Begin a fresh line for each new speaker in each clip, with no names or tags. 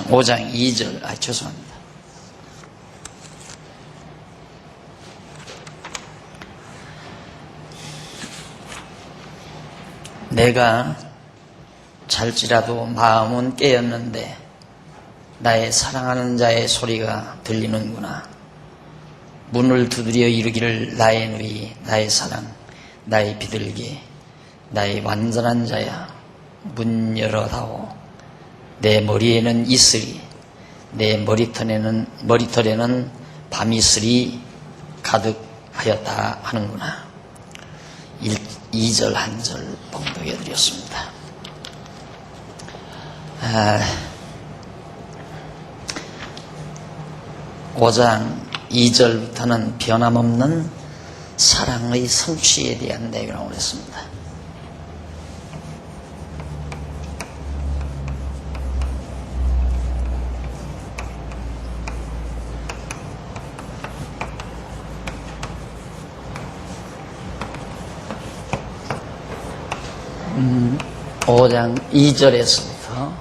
5장 2절, 죄송합니다. 내가 잘지라도 마음은 깨었는데 나의 사랑하는 자의 소리가 들리는구나. 문을 두드려 이르기를 나의 누이, 나의 사랑, 나의 비둘기, 나의 완전한 자야, 문 열어다오. 내 머리에는 이슬이, 내 머리털에는 밤이슬이 가득하였다 하는구나. 2절 한 절 봉독해 드렸습니다. 5장 2절부터는 변함없는 사랑의 성취에 대한 내용을 했습니다. 음, 5장 2절에서부터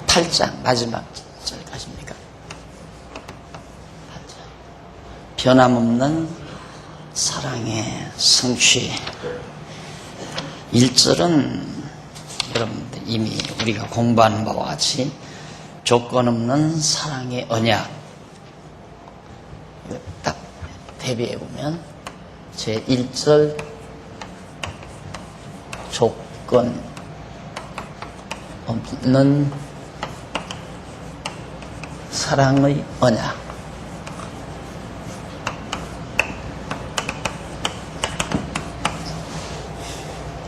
8장 마지막 절까지입니까? 변함없는 사랑의 성취. 1절은 여러분들 이미 우리가 공부하는 바와 같이 조건 없는 사랑의 언약. 딱 대비해 보면 제 1절 조건 없는 사랑의 언약.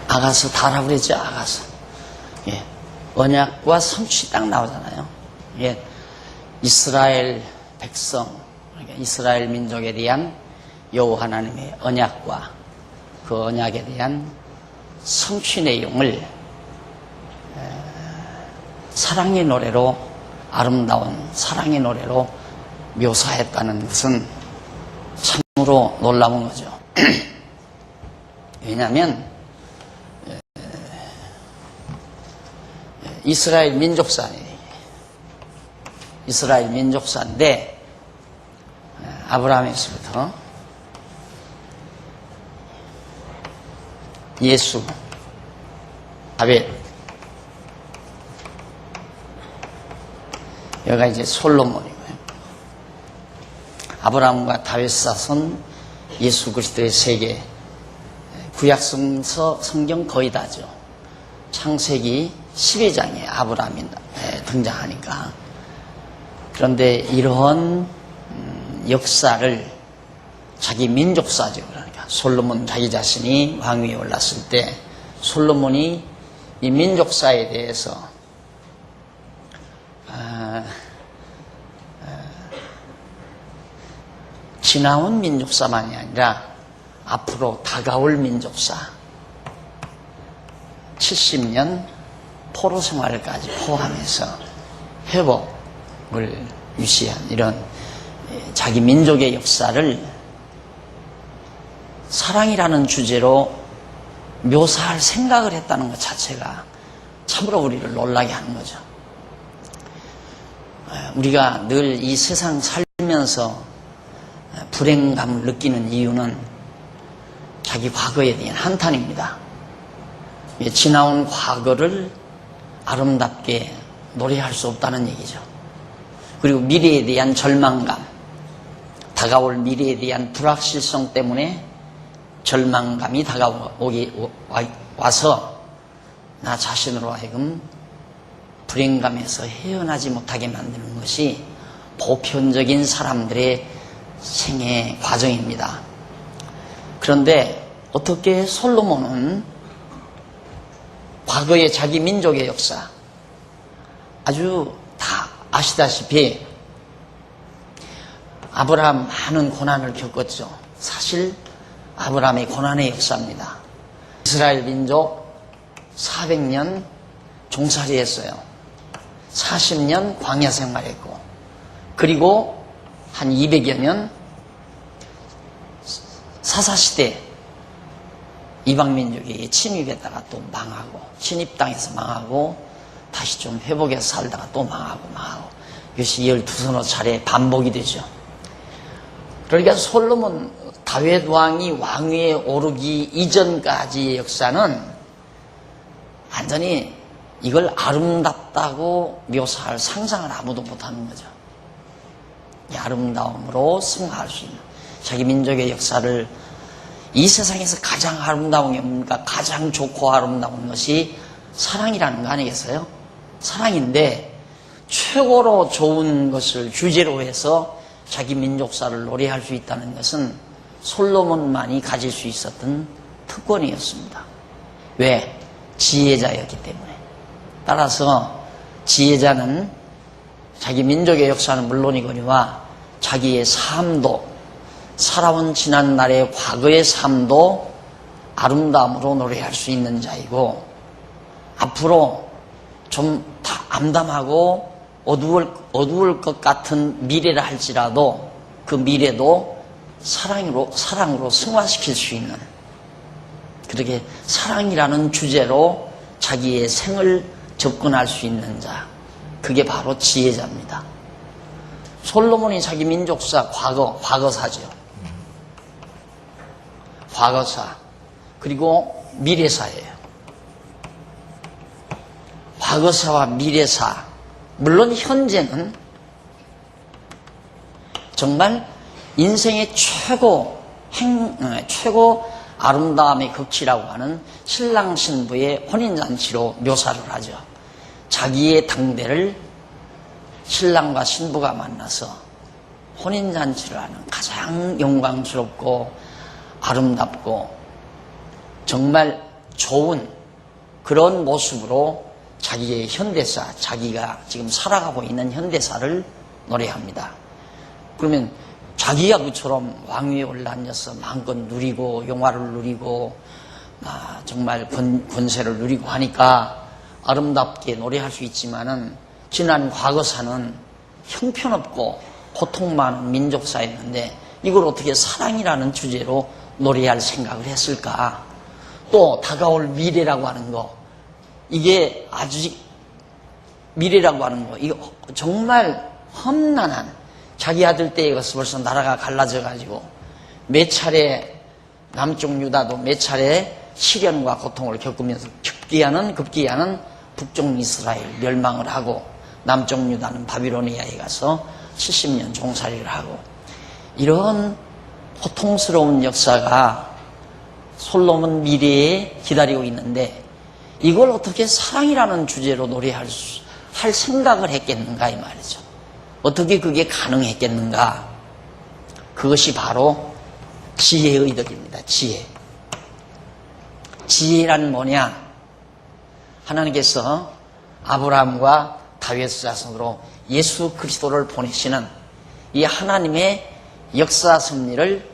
아가서 다라고 그랬죠. 아가서. 예. 언약과 성취 딱 나오잖아요. 예. 이스라엘 백성, 그러니까 이스라엘 민족에 대한 여호와 하나님의 언약과 그 언약에 대한 성취 내용을 사랑의 노래로, 아름다운 사랑의 노래로 묘사했다는 것은 참으로 놀라운 거죠. 왜냐하면 이스라엘 민족사인데 아브라함에서부터 예수, 다윗, 여기가 이제 솔로몬이고요. 아브라함과 다윗 사손, 예수 그리스도의 세계, 구약성경 거의 다죠. 창세기 12장에 아브라함이 등장하니까. 그런데 이런 역사를 자기 민족사죠. 그러니까 솔로몬 자기 자신이 왕위에 올랐을 때 솔로몬이 이 민족사에 대해서 지나온 민족사만이 아니라 앞으로 다가올 민족사, 70년 포로 생활까지 포함해서 회복을 유시한 이런 자기 민족의 역사를 사랑이라는 주제로 묘사할 생각을 했다는 것 자체가 참으로 우리를 놀라게 하는 거죠. 우리가 늘 이 세상 살면서 불행감을 느끼는 이유는 자기 과거에 대한 한탄입니다. 지나온 과거를 아름답게 노래할 수 없다는 얘기죠. 그리고 미래에 대한 절망감, 다가올 미래에 대한 불확실성 때문에 절망감이 와서 나 자신으로 하여금 불행감에서 헤어나지 못하게 만드는 것이 보편적인 사람들의 생애 과정입니다. 그런데 어떻게 솔로몬은 과거의 자기 민족의 역사, 아주 다 아시다시피 아브라함 많은 고난을 겪었죠. 사실 아브라함의 고난의 역사입니다. 이스라엘 민족 400년 종살이 했어요. 40년 광야 생활했고, 그리고 한 200여 년 사사시대 이방민족이 침입했다가 또 망하고, 침입당해서 망하고, 다시 좀 회복해서 살다가 또 망하고. 이것이 12서너 차례 반복이 되죠. 그러니까 솔로몬, 다윗 왕이 왕위에 오르기 이전까지의 역사는 완전히 이걸 아름답다고 묘사할 상상을 아무도 못하는 거죠. 이 아름다움으로 승화할 수 있는, 자기 민족의 역사를 이 세상에서 가장 아름다운 게 뭡니까? 가장 좋고 아름다운 것이 사랑이라는 거 아니겠어요? 사랑인데 최고로 좋은 것을 주제로 해서 자기 민족사를 노래할 수 있다는 것은 솔로몬만이 가질 수 있었던 특권이었습니다. 왜? 지혜자였기 때문에. 따라서 지혜자는 자기 민족의 역사는 물론이거니와 자기의 삶도, 살아온 지난날의 과거의 삶도 아름다움으로 노래할 수 있는 자이고, 앞으로 좀 다 암담하고 어두울 것 같은 미래라 할지라도 그 미래도 사랑으로 승화시킬 수 있는, 그렇게 사랑이라는 주제로 자기의 생을 접근할 수 있는 자, 그게 바로 지혜자입니다. 솔로몬이 자기 민족사 과거사죠. 과거사, 그리고 미래사예요. 과거사와 미래사, 물론 현재는 정말 인생의 최고 아름다움의 극치라고 하는 신랑 신부의 혼인잔치로 묘사를 하죠. 자기의 당대를 신랑과 신부가 만나서 혼인잔치를 하는 가장 영광스럽고 아름답고 정말 좋은 그런 모습으로 자기의 현대사, 자기가 지금 살아가고 있는 현대사를 노래합니다. 그러면 자기가 그처럼 왕위에 올라앉아서 마음껏 누리고 영화를 누리고 정말 권세를 누리고 하니까 아름답게 노래할 수 있지만은, 지난 과거사는 형편없고 고통 많은 민족사였는데 이걸 어떻게 사랑이라는 주제로 노래할 생각을 했을까? 또 다가올 미래라고 하는 거, 이게 아직 미래라고 하는 거, 이거 정말 험난한, 자기 아들 때에 가서 벌써 나라가 갈라져 가지고 몇 차례 남쪽 유다도 몇 차례 시련과 고통을 겪으면서 급기야는 북쪽 이스라엘 멸망을 하고, 남쪽 유다는 바빌로니아에 가서 70년 종살이를 하고, 이런 고통스러운 역사가 솔로몬 미래에 기다리고 있는데 이걸 어떻게 사랑이라는 주제로 노래할 생각을 했겠는가 이 말이죠. 어떻게 그게 가능했겠는가? 그것이 바로 지혜의 덕입니다. 지혜란 뭐냐? 하나님께서 아브라함과 다윗 자손으로 예수 그리스도를 보내시는 이 하나님의 역사 섭리를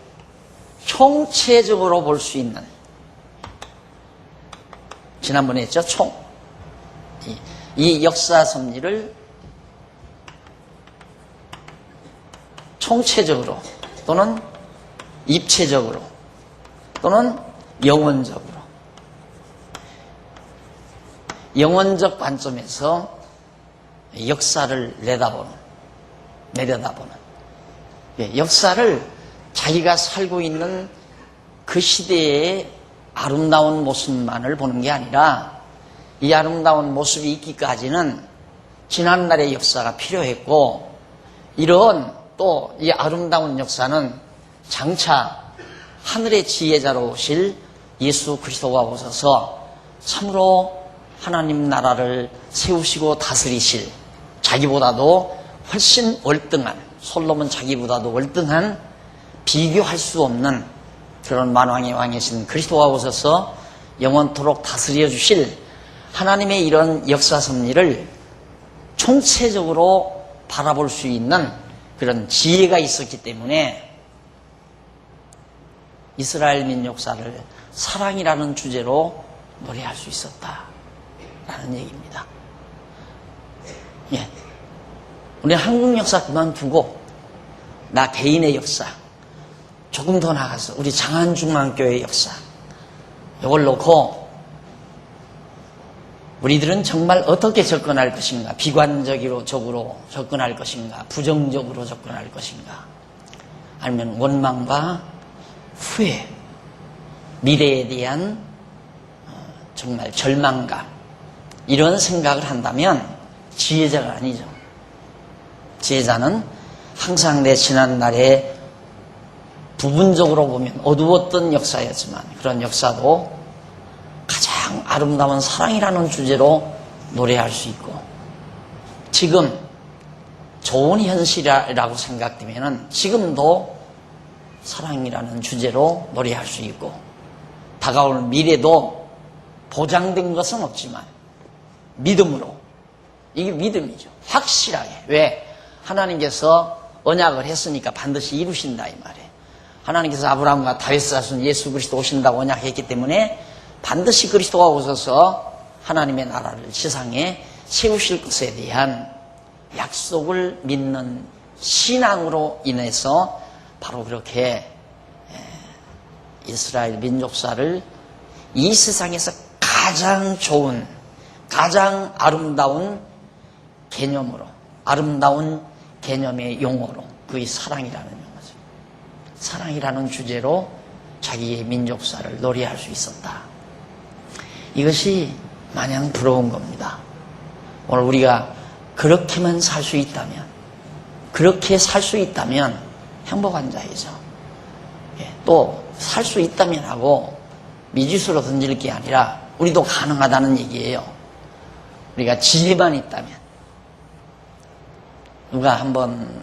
총체적으로 볼 수 있는, 지난번에 했죠? 이 역사 섭리를 총체적으로 또는 입체적으로 또는 영원적 관점에서 역사를 내려다보는, 역사를 자기가 살고 있는 그 시대의 아름다운 모습만을 보는 게 아니라, 이 아름다운 모습이 있기까지는 지난날의 역사가 필요했고, 이런 또 이 아름다운 역사는 장차 하늘의 지혜자로 오실 예수 그리스도가 오셔서 참으로 하나님 나라를 세우시고 다스리실, 자기보다도 훨씬 월등한, 솔로몬 자기보다도 월등한, 비교할 수 없는 그런 만왕의 왕이신 그리스도가 오셔서 영원토록 다스려 주실 하나님의 이런 역사 섭리를 총체적으로 바라볼 수 있는 그런 지혜가 있었기 때문에 이스라엘 민족사를 사랑이라는 주제로 노래할 수 있었다라는 얘기입니다. 우리 한국 역사 그만두고 나 개인의 역사, 조금 더 나가서 우리 장안중앙교회 역사, 이걸 놓고 우리들은 정말 어떻게 접근할 것인가? 비관적으로 접근할 것인가? 부정적으로 접근할 것인가? 아니면 원망과 후회, 미래에 대한 정말 절망감, 이런 생각을 한다면 지혜자가 아니죠. 지혜자는 항상 내 지난날에 부분적으로 보면 어두웠던 역사였지만 그런 역사도 가장 아름다운 사랑이라는 주제로 노래할 수 있고, 지금 좋은 현실이라고 생각되면 지금도 사랑이라는 주제로 노래할 수 있고, 다가올 미래도 보장된 것은 없지만 믿음으로, 이게 믿음이죠. 확실하게. 왜? 하나님께서 언약을 했으니까 반드시 이루신다 이 말이에요. 하나님께서 아브라함과 다윗 자손 예수 그리스도 오신다고 언약했기 때문에 반드시 그리스도가 오셔서 하나님의 나라를 지상에 세우실 것에 대한 약속을 믿는 신앙으로 인해서 바로 그렇게 이스라엘 민족사를 이 세상에서 가장 좋은, 가장 아름다운 개념으로, 아름다운 개념의 용어로, 그게 사랑이라는 용어죠. 사랑이라는 주제로 자기의 민족사를 노래할 수 있었다. 이것이 마냥 부러운 겁니다. 오늘 우리가 그렇게만 살 수 있다면, 그렇게 살 수 있다면 행복한 자이죠. 또 살 수 있다면 하고 미지수로 던질 게 아니라 우리도 가능하다는 얘기예요. 우리가 지혜만 있다면. 누가 한번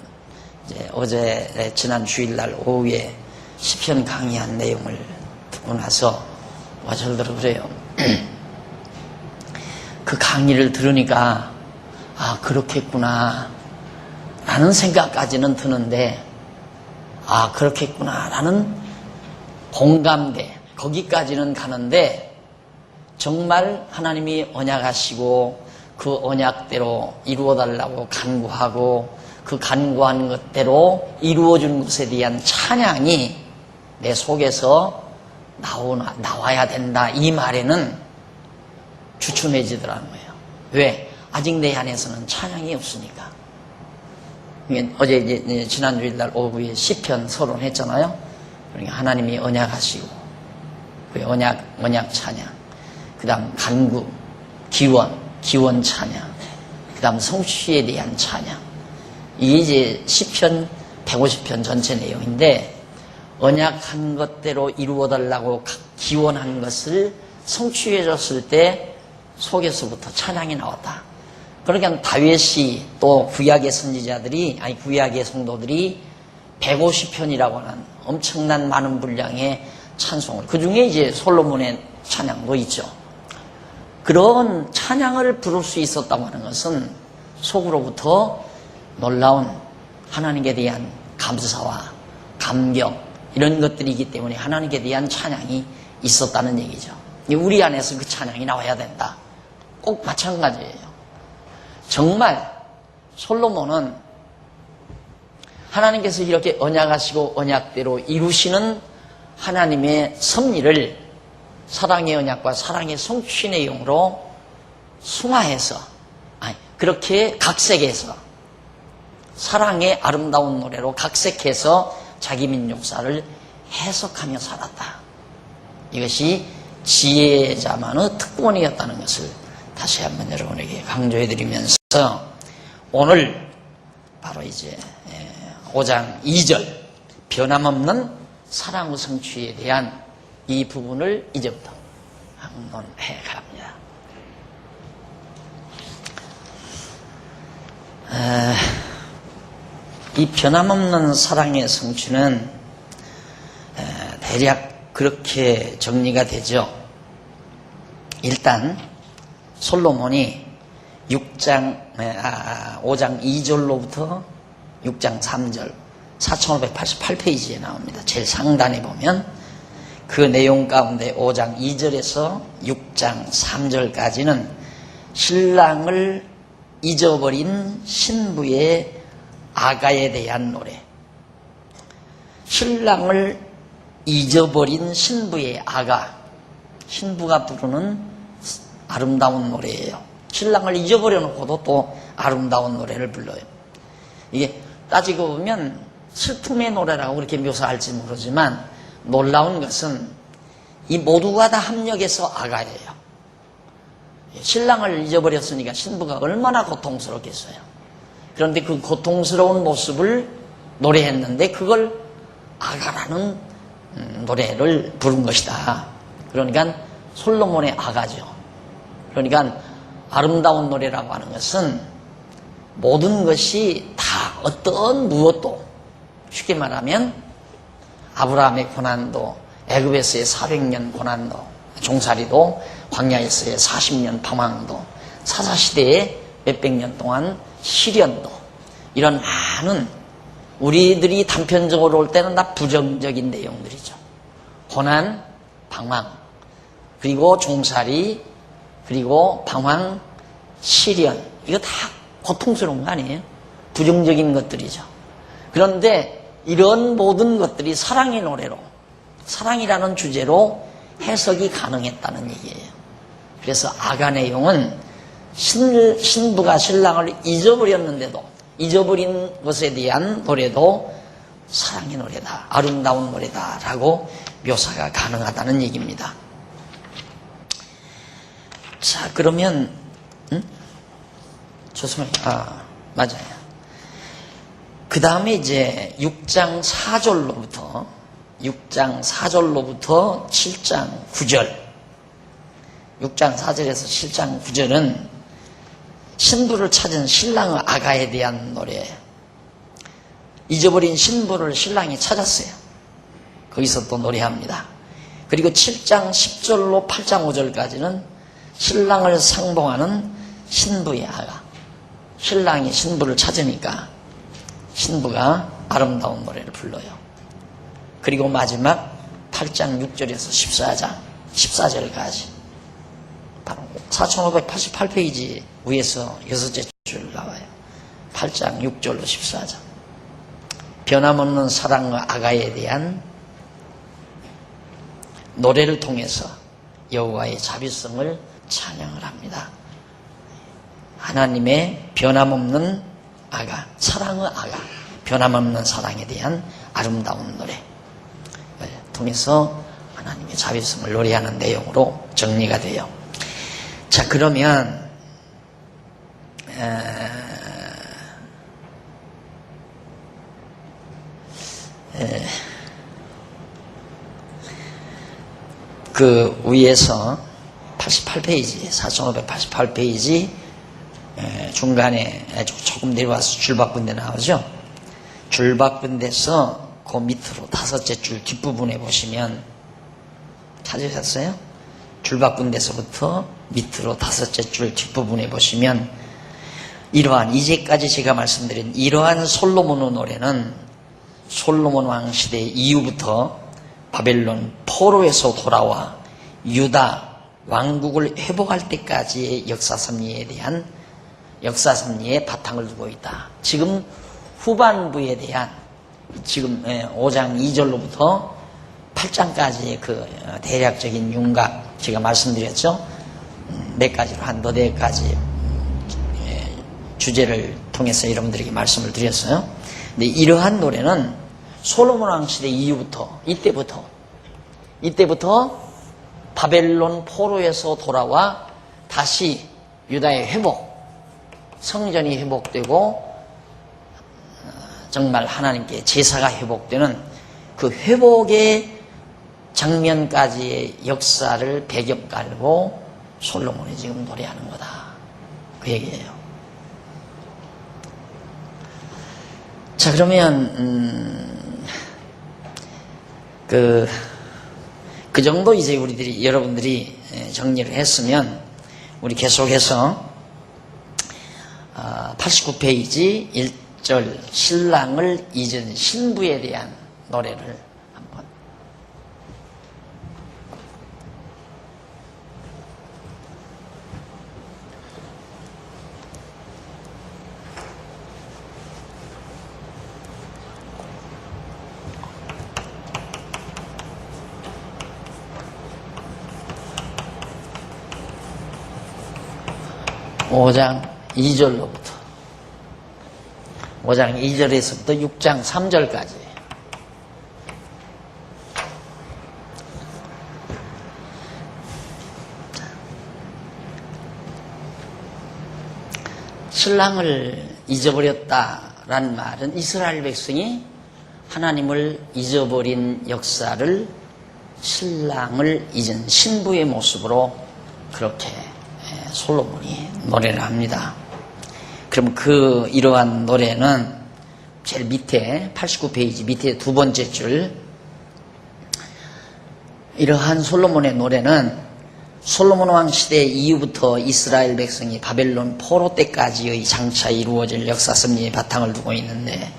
어제 지난 주일날 오후에 시편 강의한 내용을 듣고 나서 저들도 그래요. 그 강의를 들으니까 아 그렇겠구나 라는 생각까지는 드는데, 아 그렇겠구나 라는 공감대, 거기까지는 가는데 정말 하나님이 언약하시고 그 언약대로 이루어달라고 간구하고 그 간구한 것대로 이루어준 것에 대한 찬양이 내 속에서 나와야 된다, 이 말에는 주춤해지더라는 거예요. 왜? 아직 내 안에서는 찬양이 없으니까. 어제 이제 지난 주일날 오후에 시편 서론했잖아요. 그러니까 하나님이 언약하시고 그 언약 찬양, 그 다음 간구, 기원 찬양, 그 다음 성취에 대한 찬양. 이게 이제 시편 150편 전체 내용인데, 언약한 것대로 이루어달라고 기원한 것을 성취해줬을 때 속에서부터 찬양이 나왔다. 그러니까 다윗이 또 구약의 선지자들이, 아니 구약의 성도들이 150편이라고 하는 엄청난 많은 분량의 찬송을, 그 중에 이제 솔로몬의 찬양도 있죠. 그런 찬양을 부를 수 있었다고 하는 것은 속으로부터 놀라운 하나님께 대한 감사와 감격, 이런 것들이기 때문에 하나님께 대한 찬양이 있었다는 얘기죠. 우리 안에서 그 찬양이 나와야 된다. 꼭 마찬가지예요. 정말 솔로몬은 하나님께서 이렇게 언약하시고 언약대로 이루시는 하나님의 섭리를 사랑의 언약과 사랑의 성취 내용으로 승화해서, 그렇게 각색해서 사랑의 아름다운 노래로 각색해서 자기 민족사를 해석하며 살았다. 이것이 지혜자만의 특권이었다는 것을 다시 한번 여러분에게 강조해드리면서, 오늘 바로 이제 5장 2절 변함없는 사랑의 성취에 대한 이 부분을 이제부터 항론해 갑니다. 이 변함없는 사랑의 성취는 대략 그렇게 정리가 되죠. 일단 솔로몬이 5장 2절로부터 6장 3절 4588페이지에 나옵니다. 제일 상단에 보면 그 내용 가운데 5장 2절에서 6장 3절까지는 신랑을 잊어버린 신부의 아가에 대한 노래. 신랑을 잊어버린 신부의 아가. 신부가 부르는 아름다운 노래예요. 신랑을 잊어버려 놓고도 또 아름다운 노래를 불러요. 이게 따지고 보면 슬픔의 노래라고 그렇게 묘사할지 모르지만 놀라운 것은 이 모두가 다 합력해서 아가예요. 신랑을 잊어버렸으니까 신부가 얼마나 고통스럽겠어요. 그런데 그 고통스러운 모습을 노래했는데 그걸 아가라는 노래를 부른 것이다. 그러니까 솔로몬의 아가죠. 그러니까 아름다운 노래라고 하는 것은 모든 것이 다 어떤 무엇도 쉽게 말하면 아브라함의 고난도, 애굽에서의 400년 고난도, 종살이도, 광야에서의 40년 방황도, 사사시대의 몇백 년 동안 시련도, 이런 많은 우리들이 단편적으로 올 때는 다 부정적인 내용들이죠. 고난, 방황, 그리고 종살이, 그리고 방황, 시련, 이거 다 고통스러운 거 아니에요? 부정적인 것들이죠. 그런데 이런 모든 것들이 사랑의 노래로, 사랑이라는 주제로 해석이 가능했다는 얘기예요. 그래서 아가 내용은 신부가 신랑을 잊어버렸는데도 잊어버린 것에 대한 노래도 사랑의 노래다, 아름다운 노래다라고 묘사가 가능하다는 얘기입니다. 자, 그러면 좋습니다. 맞아요. 그 다음에 이제 6장 4절로부터 7장 9절, 6장 4절에서 7장 9절은 신부를 찾은 신랑의 아가에 대한 노래. 잊어버린 신부를 신랑이 찾았어요. 거기서 또 노래합니다. 그리고 7장 10절로 8장 5절까지는 신랑을 상봉하는 신부의 아가. 신랑이 신부를 찾으니까 신부가 아름다운 노래를 불러요. 그리고 마지막 8장 6절에서 14절까지 바로 4588페이지 위에서 6째 줄 나와요. 8장 6절로 14절. 변함없는 사랑과 아가에 대한 노래를 통해서 여호와의 자비성을 찬양을 합니다. 하나님의 변함없는 아가, 사랑의 아가, 변함없는 사랑에 대한 아름다운 노래 통해서 하나님의 자비성을 노래하는 내용으로 정리가 돼요. 자, 그러면 그 위에서 88페이지, 4588페이지 중간에 조금 내려와서 줄 바꾼 데 나오죠. 줄 바꾼 데서 그 밑으로 5째 줄 뒷부분에 보시면 찾으셨어요? 줄 바꾼 데서부터 밑으로 5째 줄 뒷부분에 보시면 이러한 이제까지 제가 말씀드린 이러한 솔로몬의 노래는 솔로몬 왕 시대 이후부터 바벨론 포로에서 돌아와 유다 왕국을 회복할 때까지의 역사 섭리에 대한 역사 섭리의 바탕을 두고 있다. 지금 후반부에 대한 지금 5장 2절로부터 8장까지의 그 대략적인 윤곽 제가 말씀드렸죠. 몇 가지로 한 너댓 가지 주제를 통해서 여러분들에게 말씀을 드렸어요. 근데 이러한 노래는 솔로몬 왕 시대 이후부터 이때부터 바벨론 포로에서 돌아와 다시 유다의 회복, 성전이 회복되고 정말 하나님께 제사가 회복되는 그 회복의 장면까지의 역사를 배경 깔고 솔로몬이 지금 노래하는 거다. 그 얘기예요. 자, 그러면 그 정도 이제 여러분들이 정리를 했으면 우리 계속해서 89페이지 1절 신랑을 잊은 신부에 대한 노래를 한번 5장 2절로부터 5장 2절에서부터 6장 3절까지 신랑을 잊어버렸다라는 말은 이스라엘 백성이 하나님을 잊어버린 역사를 신랑을 잊은 신부의 모습으로 그렇게 솔로몬이 노래를 합니다. 그럼 이러한 노래는 제일 밑에 89페이지 밑에 두 번째 줄, 이러한 솔로몬의 노래는 솔로몬 왕 시대 이후부터 이스라엘 백성이 바벨론 포로 때까지의 장차 이루어질 역사 섭리의 바탕을 두고 있는데,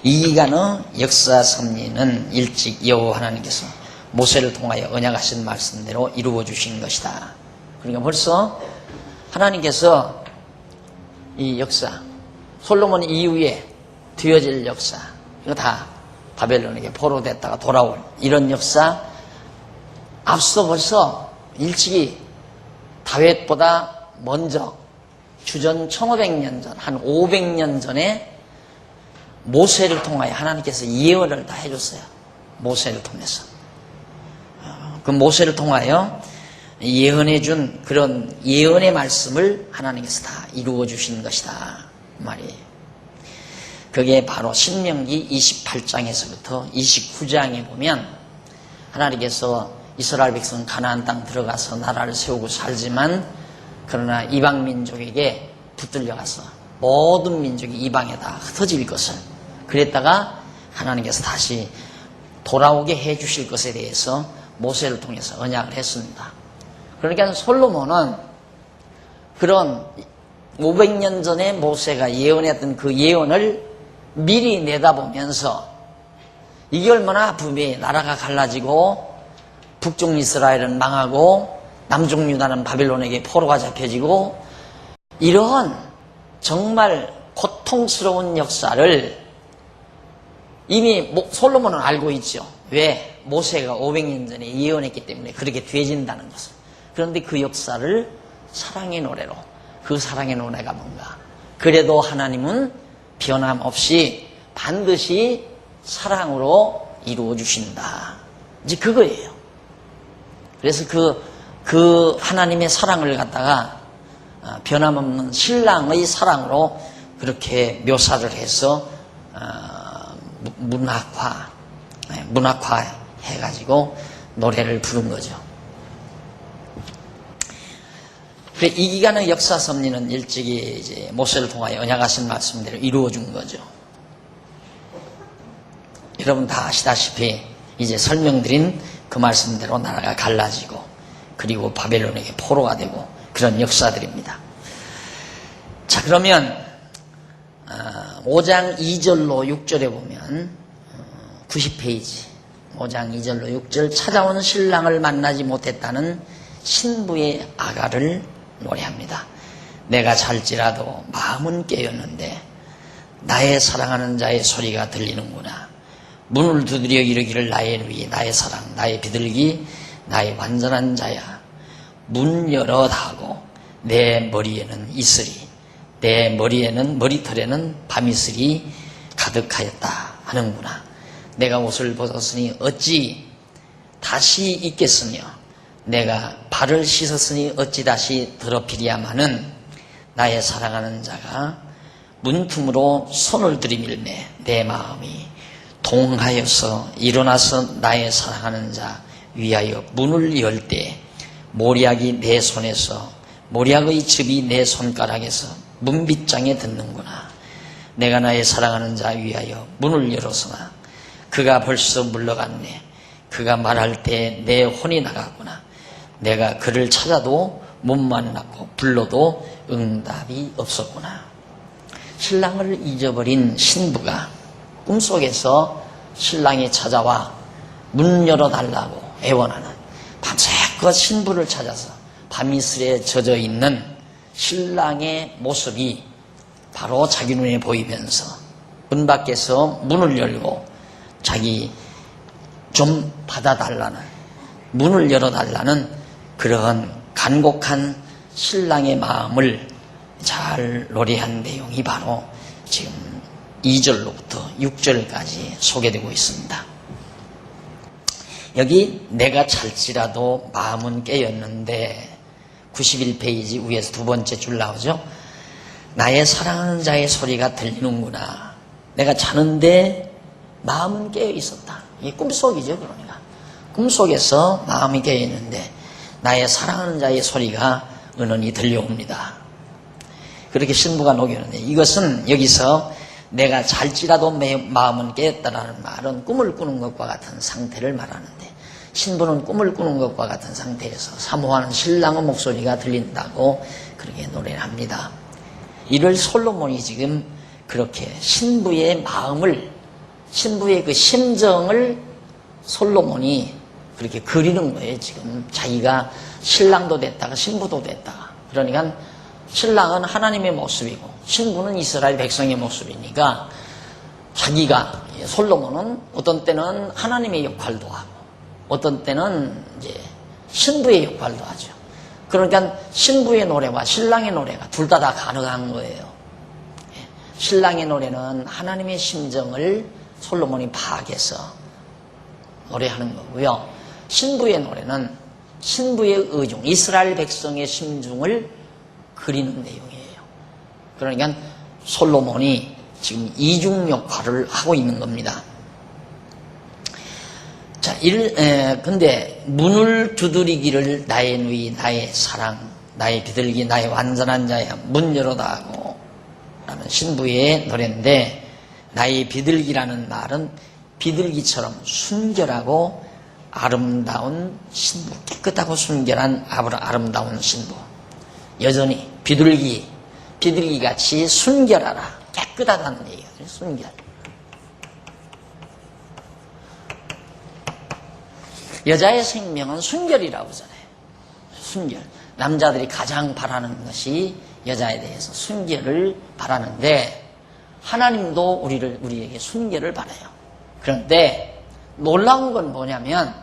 이 기간의 역사 섭리는 일찍 여호와 하나님께서 모세를 통하여 언약하신 말씀대로 이루어 주신 것이다. 그러니까 벌써 하나님께서 이 역사, 솔로몬 이후에 되어질 역사, 이거 다 바벨론에게 포로됐다가 돌아올 이런 역사, 앞서 벌써 일찍이 다윗보다 먼저 주전 1500년 전, 한 500년 전에 모세를 통하여 하나님께서 예언을 다 해줬어요. 모세를 통해서. 그 모세를 통하여 예언해준 그런 예언의 말씀을 하나님께서 다 이루어 주신 것이다 말이에요. 그게 바로 신명기 28장에서부터 29장에 보면 하나님께서 이스라엘 백성 가나안 땅 들어가서 나라를 세우고 살지만, 그러나 이방 민족에게 붙들려가서 모든 민족이 이방에다 흩어질 것을, 그랬다가 하나님께서 다시 돌아오게 해 주실 것에 대해서 모세를 통해서 언약을 했습니다. 그러니까 솔로몬은 그런 500년 전에 모세가 예언했던 그 예언을 미리 내다보면서, 이게 얼마나 아픔이, 나라가 갈라지고 북쪽 이스라엘은 망하고 남쪽 유다는 바벨론에게 포로가 잡혀지고, 이러한 정말 고통스러운 역사를 이미 솔로몬은 알고 있죠. 왜? 모세가 500년 전에 예언했기 때문에 그렇게 되어진다는 것을. 그런데 그 역사를 사랑의 노래로, 그 사랑의 노래가 뭔가? 그래도 하나님은 변함없이 반드시 사랑으로 이루어 주신다. 이제 그거예요. 그래서 그 하나님의 사랑을 갖다가 변함없는 신랑의 사랑으로 그렇게 묘사를 해서 문학화 해가지고 노래를 부른 거죠. 그래, 이 기간의 역사 섭리는 일찍이 이제 모세를 통하여 언약하신 말씀대로 이루어준 거죠. 여러분 다 아시다시피 이제 설명드린 그 말씀대로 나라가 갈라지고, 그리고 바벨론에게 포로가 되고, 그런 역사들입니다. 자, 그러면 5장 2절로 6절에 보면 90페이지 5장 2절로 6절, 찾아온 신랑을 만나지 못했다는 신부의 아가를 노래합니다. 내가 잘지라도 마음은 깨었는데 나의 사랑하는 자의 소리가 들리는구나. 문을 두드려 이르기를 나의 누이, 나의 사랑, 나의 비둘기, 나의 완전한 자야. 문 열어 하고 내 머리에는 이슬이, 내 머리털에는 밤이슬이 가득하였다 하는구나. 내가 옷을 벗었으니 어찌 다시 입겠으며, 내가 발을 씻었으니 어찌 다시 더럽히랴마는, 나의 사랑하는 자가 문틈으로 손을 들이밀매 내 마음이 동하여서 일어나서 나의 사랑하는 자 위하여 문을 열 때, 모략이 내 손에서, 모략의 즙이 내 손가락에서 문빗장에 듣는구나. 내가 나의 사랑하는 자 위하여 문을 열었으나 그가 벌써 물러갔네. 그가 말할 때 내 혼이 나갔구나. 내가 그를 찾아도 못 만났고 불러도 응답이 없었구나. 신랑을 잊어버린 신부가 꿈속에서 신랑이 찾아와 문 열어달라고 애원하는, 밤새껏 신부를 찾아서 밤이슬에 젖어 있는 신랑의 모습이 바로 자기 눈에 보이면서 문 밖에서 문을 열고 자기 좀 받아달라는, 문을 열어달라는 그러한 간곡한 신랑의 마음을 잘 노래한 내용이 바로 지금 2절로부터 6절까지 소개되고 있습니다. 여기 내가 잘지라도 마음은 깨었는데 91페이지 위에서 두 번째 줄 나오죠. 나의 사랑하는 자의 소리가 들리는구나. 내가 자는데 마음은 깨어 있었다. 이게 꿈속이죠. 그러니까 꿈속에서 마음이 깨어 있는데 나의 사랑하는 자의 소리가 은은히 들려옵니다. 그렇게 신부가 녹였는데, 이것은 여기서 내가 잘지라도 마음은 깨었다라는 말은 꿈을 꾸는 것과 같은 상태를 말하는데, 신부는 꿈을 꾸는 것과 같은 상태에서 사모하는 신랑의 목소리가 들린다고 그렇게 노래를 합니다. 이를 솔로몬이 지금 그렇게 신부의 마음을, 신부의 그 심정을 솔로몬이 그렇게 그리는 거예요. 지금 자기가 신랑도 됐다가 신부도 됐다가. 그러니까 신랑은 하나님의 모습이고 신부는 이스라엘 백성의 모습이니까 자기가, 솔로몬은 어떤 때는 하나님의 역할도 하고 어떤 때는 이제 신부의 역할도 하죠. 그러니까 신부의 노래와 신랑의 노래가 둘 다 가능한 거예요. 신랑의 노래는 하나님의 심정을 솔로몬이 파악해서 노래하는 거고요. 신부의 노래는 신부의 의중, 이스라엘 백성의 심중을 그리는 내용이에요. 그러니까 솔로몬이 지금 이중 역할을 하고 있는 겁니다. 자, 근데 문을 두드리기를 나의 누이, 나의 사랑, 나의 비둘기, 나의 완전한 자야, 문 열어다고 라는 신부의 노래인데, 나의 비둘기라는 말은 비둘기처럼 순결하고 아름다운 신부, 깨끗하고 순결한 아름다운 신부. 여전히 비둘기같이 순결하라, 깨끗하다는 얘기거든요. 순결. 여자의 생명은 순결이라고 하잖아요. 순결. 남자들이 가장 바라는 것이 여자에 대해서 순결을 바라는데, 하나님도 우리에게 순결을 바라요. 그런데 놀라운 건 뭐냐면,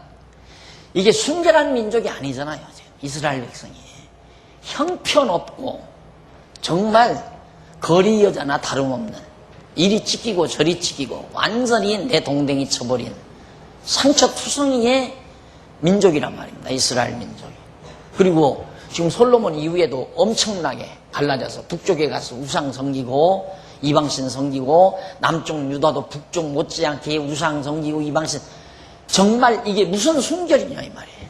이게 순결한 민족이 아니잖아요. 지금 이스라엘 백성이 형편없고 정말 거리 여자나 다름없는, 이리 찢기고 저리 찢기고 완전히 내 동댕이 쳐버린 상처투성이의 민족이란 말입니다. 이스라엘 민족이. 그리고 지금 솔로몬 이후에도 엄청나게 갈라져서 북쪽에 가서 우상 섬기고 이방신 섬기고, 남쪽 유다도 북쪽 못지않게 우상 섬기고 이방신. 정말 이게 무슨 순결이냐 이 말이에요.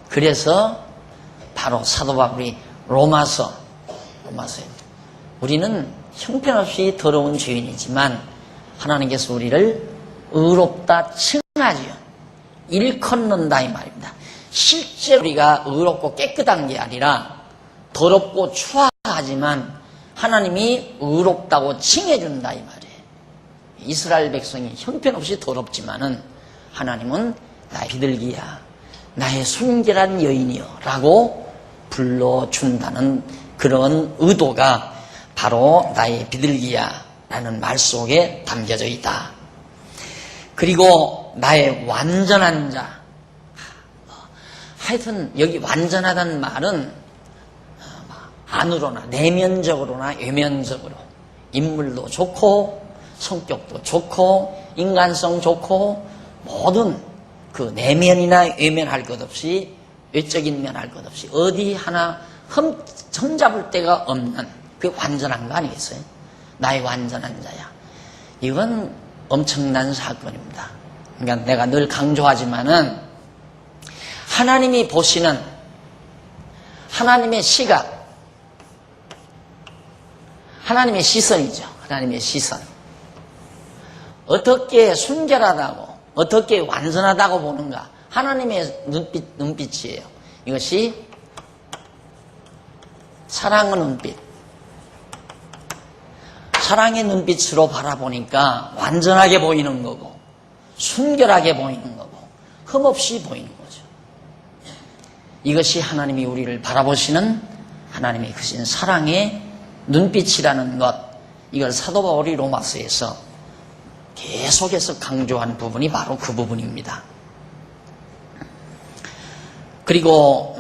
그래서 바로 사도 바울이 로마서에 우리는 형편없이 더러운 죄인이지만 하나님께서 우리를 의롭다 칭하지요. 일컫는다 이 말입니다. 실제 우리가 의롭고 깨끗한 게 아니라 더럽고 추하지만 하나님이 의롭다고 칭해준다 이 말이에요. 이스라엘 백성이 형편없이 더럽지만은 하나님은 나의 비둘기야, 나의 순결한 여인이여 라고 불러준다는 그런 의도가 바로 나의 비둘기야 라는 말 속에 담겨져 있다. 그리고 나의 완전한 자. 하여튼 여기 완전하다는 말은 안으로나 내면적으로나 외면적으로 인물도 좋고 성격도 좋고 인간성 좋고 모든 그 내면이나 외면할 것 없이, 외적인 면 할 것 없이 어디 하나 흠잡을 데가 없는, 그게 완전한 거 아니겠어요? 나의 완전한 자야. 이건 엄청난 사건입니다. 그러니까 내가 늘 강조하지만은 하나님이 보시는 하나님의 시각, 하나님의 시선이죠. 하나님의 시선. 어떻게 순결하다고, 어떻게 완전하다고 보는가. 하나님의 눈빛이에요. 이것이 사랑의 눈빛. 사랑의 눈빛으로 바라보니까 완전하게 보이는 거고, 순결하게 보이는 거고, 흠없이 보이는 거죠. 이것이 하나님이 우리를 바라보시는 하나님의 크신 사랑의 눈빛이라는 것, 이걸 사도 바울이 로마서에서 계속해서 강조한 부분이 바로 그 부분입니다. 그리고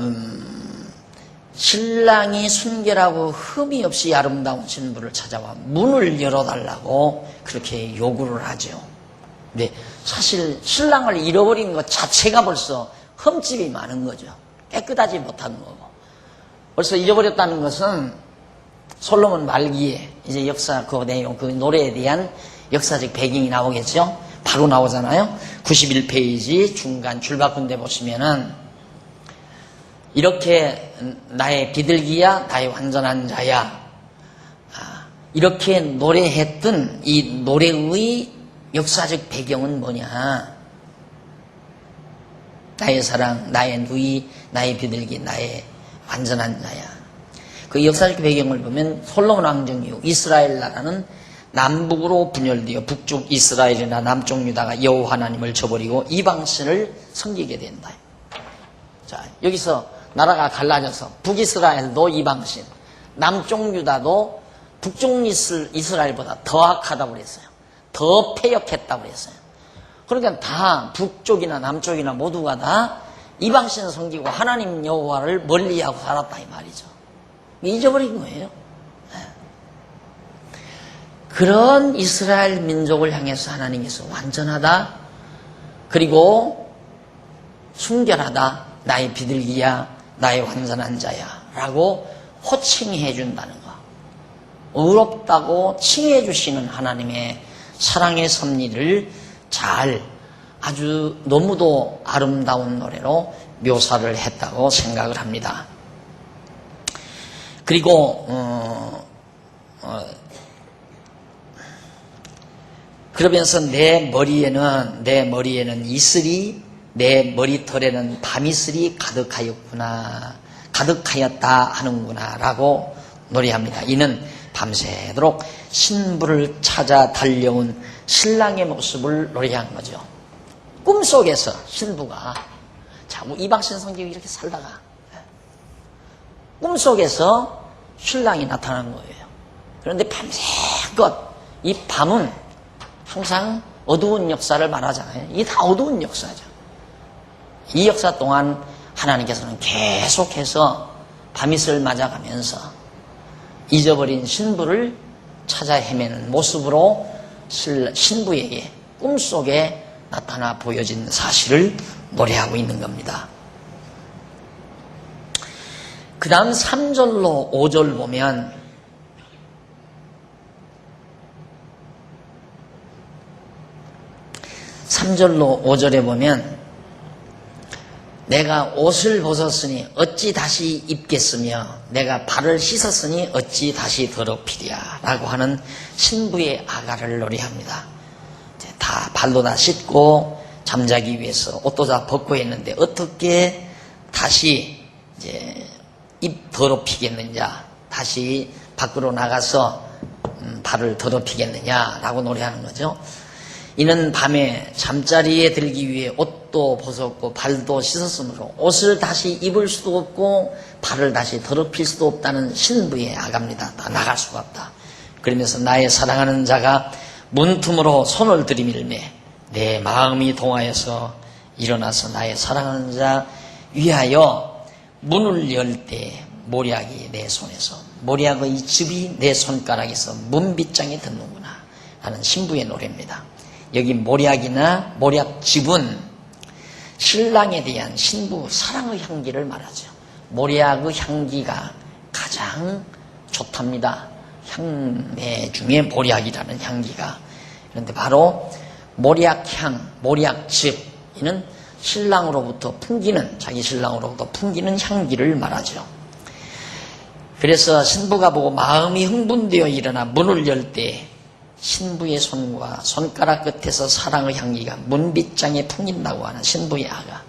신랑이 순결하고 흠이 없이 아름다운 신부를 찾아와 문을 열어달라고 그렇게 요구를 하죠. 근데 사실 신랑을 잃어버린 것 자체가 벌써 흠집이 많은 거죠. 깨끗하지 못한 거고. 벌써 잊어버렸다는 것은 솔로몬 말기에 이제 역사 그 내용, 그 노래에 대한 역사적 배경이 나오겠죠. 바로 나오잖아요. 91페이지 중간 줄바꾼 데 보시면은 이렇게 나의 비둘기야, 나의 완전한 자야. 이렇게 노래했던 이 노래의 역사적 배경은 뭐냐? 나의 사랑, 나의 누이, 나의 비둘기, 나의 완전한 자야. 그 역사적 배경을 보면 솔로몬 왕정 이후 이스라엘 나라는 남북으로 분열되어 북쪽 이스라엘이나 남쪽 유다가 여호와 하나님을 저버리고 이방신을 섬기게 된다. 자, 여기서 나라가 갈라져서 북이스라엘도 이방신, 남쪽 유다도 북쪽 이스라엘보다 더 악하다고 그랬어요. 더 패역했다고 그랬어요. 그러니까 다 북쪽이나 남쪽이나 모두가 다 이방신을 섬기고 하나님 여호와를 멀리하고 살았다 이 말이죠. 잊어버린 거예요. 그런 이스라엘 민족을 향해서 하나님께서 완전하다, 그리고 순결하다, 나의 비둘기야, 나의 완전한 자야 라고 호칭해 준다는 거. 의롭다고 칭해 주시는 하나님의 사랑의 섭리를 잘, 아주 너무도 아름다운 노래로 묘사를 했다고 생각을 합니다. 그리고 그러면서 내 머리에는 이슬이, 내 머리털에는 밤이슬이 가득하였다 하는구나 라고 노래합니다. 이는 밤새도록 신부를 찾아 달려온 신랑의 모습을 노래한 거죠. 꿈속에서 신부가 자꾸 이방신 성경이 이렇게 살다가 꿈속에서 신랑이 나타난 거예요. 그런데 밤새껏 이 밤은 항상 어두운 역사를 말하잖아요. 이게 다 어두운 역사죠. 이 역사 동안 하나님께서는 계속해서 밤이슬 맞아가면서 잊어버린 신부를 찾아 헤매는 모습으로 신부에게 꿈속에 나타나 보여진 사실을 노래하고 있는 겁니다. 그 다음 3절로 5절 보면 내가 옷을 벗었으니 어찌 다시 입겠으며 내가 발을 씻었으니 어찌 다시 더럽히랴 라고 하는 신부의 아가를 노래합니다. 다 발도 다 씻고 잠자기 위해서 옷도 다 벗고 했는데 어떻게 다시 이제 입 더럽히겠느냐, 다시 밖으로 나가서 발을 더럽히겠느냐라고 노래하는 거죠. 이는 밤에 잠자리에 들기 위해 옷도 벗었고 발도 씻었으므로 옷을 다시 입을 수도 없고 발을 다시 더럽힐 수도 없다는 신부의 아가입니다. 다 나갈 수가 없다. 그러면서 나의 사랑하는 자가 문틈으로 손을 들이밀매 내 마음이 동하여서 일어나서 나의 사랑하는 자 위하여 문을 열 때 모략이 내 손에서, 모략의 즙이 내 손가락에서 문빗장에 듣는구나 하는 신부의 노래입니다. 여기 모략이나 모략즙은 신랑에 대한 신부 사랑의 향기를 말하죠. 모략의 향기가 가장 좋답니다. 향내 중에 모략이라는 향기가. 그런데 바로 모략향, 모략즙, 이는 신랑으로부터 풍기는, 자기 신랑으로부터 풍기는 향기를 말하죠. 그래서 신부가 보고 마음이 흥분되어 일어나 문을 열 때 신부의 손과 손가락 끝에서 사랑의 향기가 문빗장에 풍긴다고 하는 신부의 아가,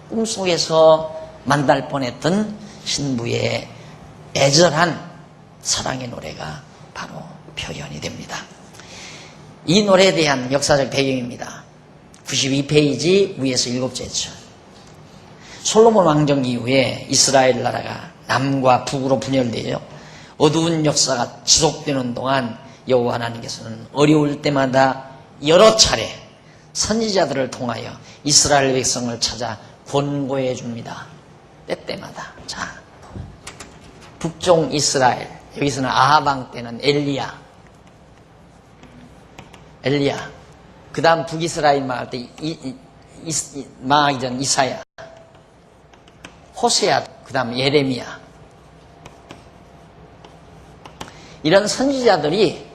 꿈속에서 만날 뻔했던 신부의 애절한 사랑의 노래가 바로 표현이 됩니다. 이 노래에 대한 역사적 배경입니다. 92페이지 위에서 7째죠. 솔로몬 왕정 이후에 이스라엘 나라가 남과 북으로 분열되어 어두운 역사가 지속되는 동안 여호와 하나님께서는 어려울 때마다 여러 차례 선지자들을 통하여 이스라엘 백성을 찾아 권고해 줍니다. 때때마다. 자, 북종 이스라엘, 여기서는 아합 왕 때는 엘리야, 그 다음 북이스라엘 망할 때 망하기 전 이사야, 호세아, 그 다음 예레미야. 이런 선지자들이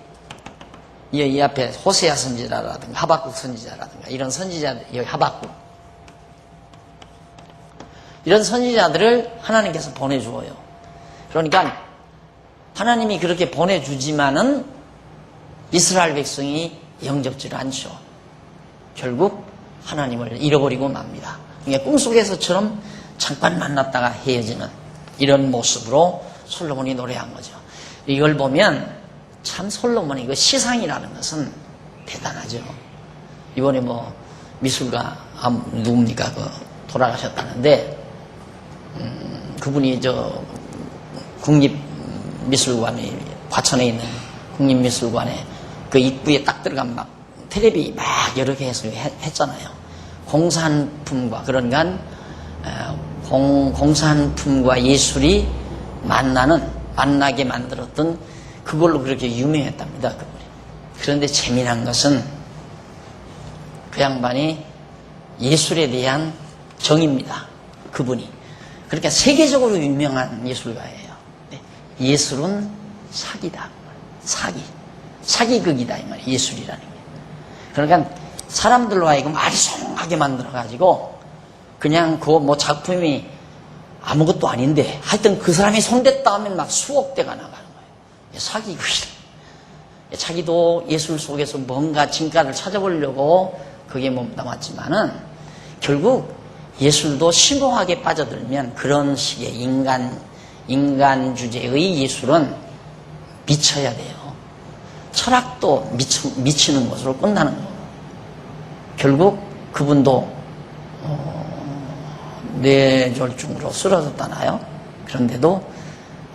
이 앞에 호세아 선지자라든가 하박국 선지자라든가 이런 선지자들, 여기 하박국, 이런 선지자들을 하나님께서 보내주어요. 그러니까 하나님이 그렇게 보내주지만은 이스라엘 백성이 영접지를 않죠. 결국 하나님을 잃어버리고 맙니다. 그러니까 꿈속에서처럼 잠깐 만났다가 헤어지는 이런 모습으로 솔로몬이 노래한 거죠. 이걸 보면 참 솔로몬이 그 시상이라는 것은 대단하죠. 이번에 뭐 미술가 누굽니까 그 돌아가셨다는데 그분이 저 국립미술관이 과천에 있는 국립미술관에 그 입구에 딱 들어가면 막 텔레비 막 여러 개 해서 했잖아요. 공산품과 그러니까 공산품과 예술이 만나게 만들었던 그걸로 그렇게 유명했답니다. 그분이. 그런데 재미난 것은 그 양반이 예술에 대한 정입니다. 그분이. 그러니까 세계적으로 유명한 예술가예요. 예술은 사기다. 사기극이다. 이 말이에요. 예술이라는 게. 그러니까 사람들로 하여금 아리송하게 만들어가지고 그냥 그 뭐 작품이 아무것도 아닌데 하여튼 그 사람이 손댔다 하면 막 수억 대가 나가는 거예요. 사기극이다. 자기도 예술 속에서 뭔가 진가를 찾아보려고 그게 몸담았지만은 결국 예술도 심오하게 빠져들면 그런 식의 인간 주제의 예술은 미쳐야 돼요. 철학도 미치는 것으로 끝나는 거예요. 결국 그분도 뇌졸중으로 쓰러졌다나요? 그런데도